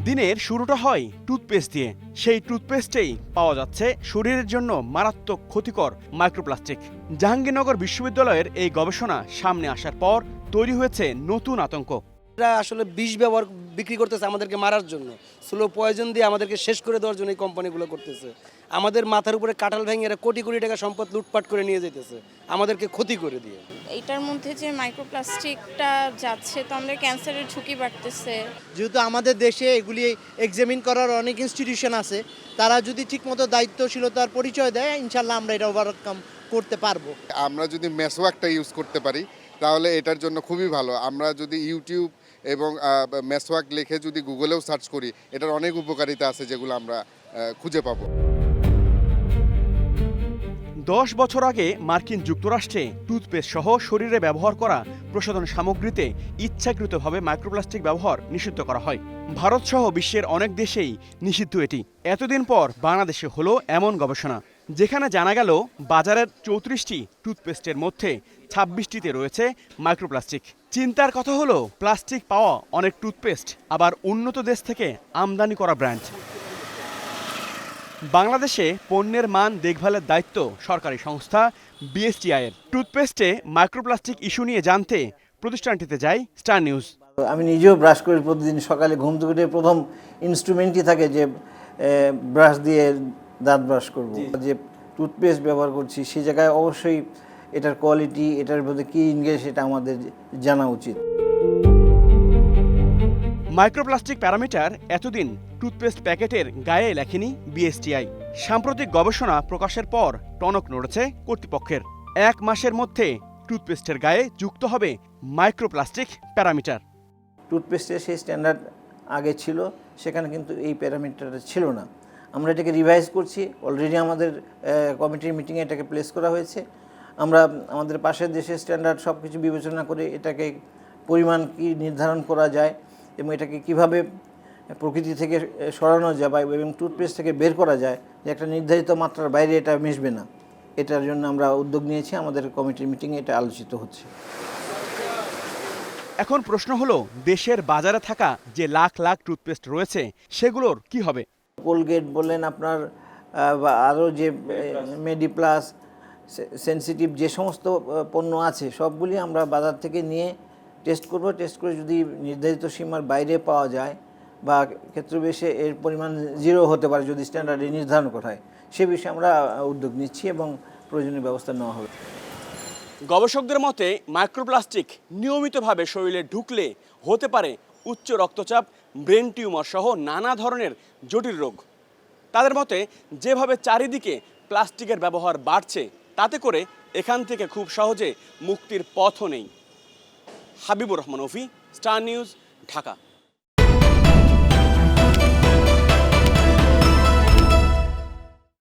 দিনের শুরুটা হয় টুথপেস্ট দিয়ে। সেই টুথপেস্টেই পাওয়া যাচ্ছে শরীরের জন্য মারাত্মক ক্ষতিকর মাইক্রোপ্লাস্টিক। জাহাঙ্গীরনগর বিশ্ববিদ্যালয়ের এই গবেষণা সামনে আসার পর তৈরি হয়েছে নতুন আতঙ্ক। এরা আসলে বিষ ব্যবহার বিক্রি করতেছে আমাদেরকে মারার জন্য, স্লো পয়জন দিয়ে আমাদেরকে শেষ করে দেওয়ার জন্য এই কোম্পানিগুলো করতেছে। আমাদের মাথার উপরে কাঁঠাল ভেঙে এরা কোটি কোটি টাকা সম্পদ লুটপাট করে নিয়ে যেতেছে আমাদেরকে ক্ষতি করে দিয়ে। এইটার মধ্যে যে মাইক্রোপ্লাস্টিকটা যাচ্ছে তো আমাদের ক্যান্সারের ঝুঁকি বাড়তেছে। যেহেতু আমাদের দেশে এগুলি এক্সামিন করার অনেক ইনস্টিটিউশন আছে, তারা যদি ঠিকমতো দায়িত্বশীলতার পরিচয় দেয়, ইনশাল্লাহ আমরা এটা ওভারকাম করতে পারবো। আমরা যদি মেসওয়াকটা ইউজ করতে পারি তাহলে এটার জন্য খুবই ভালো। আমরা যদি ইউটিউব এবং মেসওয়াক লিখে যদি গুগলেও সার্চ করি, এটার অনেক উপকারিতা আছে যেগুলো আমরা খুঁজে পাবো। 10 বছর আগে মার্কিন যুক্তরাষ্ট্রে টুথপেস্ট সহ শরীরে ব্যবহার করা প্রসাধন সামগ্রীতে ইচ্ছাকৃতভাবে মাইক্রোপ্লাস্টিক ব্যবহার নিষিদ্ধ করা হয়। ভারত সহ বিশ্বের অনেক দেশেই নিষিদ্ধ এটি। এতদিন পর বাংলাদেশে হলো এমন গবেষণা, যেখানে জানা গেল বাজারের 34টি টুথপেস্টের মধ্যে 26টিতে রয়েছে মাইক্রোপ্লাস্টিক। চিন্তার কথা হলো, প্লাস্টিক পাওয়া অনেক টুথপেস্ট আবার উন্নত দেশ থেকে আমদানি করা ব্র্যান্ড। বাংলাদেশে পণ্যের মান দেখভালের দায়িত্ব সরকারি সংস্থা বিএসটিআই এর। টুথপেস্টে মাইক্রোপ্লাস্টিক ইস্যু নিয়ে জানতে প্রতিষ্ঠানটিতে যায় স্টার নিউজ। আমি নিজেও ব্রাশ করি প্রতিদিন সকালে ঘুম থেকে উঠে প্রথম ইনস্ট্রুমেন্টই থাকে যে ব্রাশ দিয়ে দাঁত ব্রাশ করব। যে টুথপেস্ট ব্যবহার করছি সেই জায়গায় অবশ্যই এটার কোয়ালিটি, এটার মধ্যে কী ইনগ্রেডিয়েন্ট সেটা আমাদের জানা উচিত। মাইক্রোপ্লাস্টিক প্যারামিটার এতদিন টুথপেস্ট প্যাকেটের গায়ে লেখেনি বিএসটিআই। সাম্প্রতিক গবেষণা প্রকাশের পর টনক নড়েছে কর্তৃপক্ষের। 1 মাসের মধ্যে টুথপেস্টের গায়ে যুক্ত হবে মাইক্রোপ্লাস্টিক প্যারামিটার। টুথপেস্টের সেই স্ট্যান্ডার্ড আগে ছিল, সেখানে কিন্তু এই প্যারামিটারটা ছিল না। আমরা এটাকে রিভাইজ করছি, অলরেডি আমাদের কমিটির মিটিংয়ে এটাকে প্লেস করা হয়েছে। আমরা আমাদের পাশের দেশের স্ট্যান্ডার্ড সব কিছু বিবেচনা করে এটাকে পরিমাণ কি নির্ধারণ করা যায় এবং এটাকে কিভাবে প্রকৃতি থেকে সরানো যায় বা এবং টুথপেস্ট থেকে বের করা যায় যে একটা নির্ধারিত মাত্রার বাইরে এটা মিশবে না, এটার জন্য আমরা উদ্যোগ নিয়েছি। আমাদের কমিটির মিটিংয়ে এটা আলোচিত হচ্ছে। এখন প্রশ্ন হলো, দেশের বাজারে থাকা যে লাখ লাখ টুথপেস্ট রয়েছে সেগুলোর কি হবে? কোলগেট বললেন আপনার, বা আরও যে মেডিপ্লাস, সেনসিটিভ যে সমস্ত পণ্য আছে সবগুলি আমরা বাজার থেকে নিয়ে টেস্ট করব। টেস্ট করে যদি নির্ধারিত সীমার বাইরে পাওয়া যায় বা ক্ষেত্রবিশেষে এর পরিমাণ 0 হতে পারে যদি স্ট্যান্ডার্ডে নির্ধারণ করা হয়, সে বিষয়ে আমরা উদ্যোগ নিচ্ছি এবং প্রয়োজনীয় ব্যবস্থা নেওয়া হবে। গবেষকদের মতে মাইক্রোপ্লাস্টিক নিয়মিতভাবে শরীরে ঢুকলে হতে পারে উচ্চ রক্তচাপ, ব্রেন টিউমার সহ নানা ধরনের জটিল রোগ। তাদের মতে যেভাবে চারিদিকে প্লাস্টিকের ব্যবহার বাড়ছে, তাতে করে এখান থেকে খুব সহজে মুক্তির পথও নেই। হাবিবুর রহমান অফি, স্টার নিউজ, ঢাকা।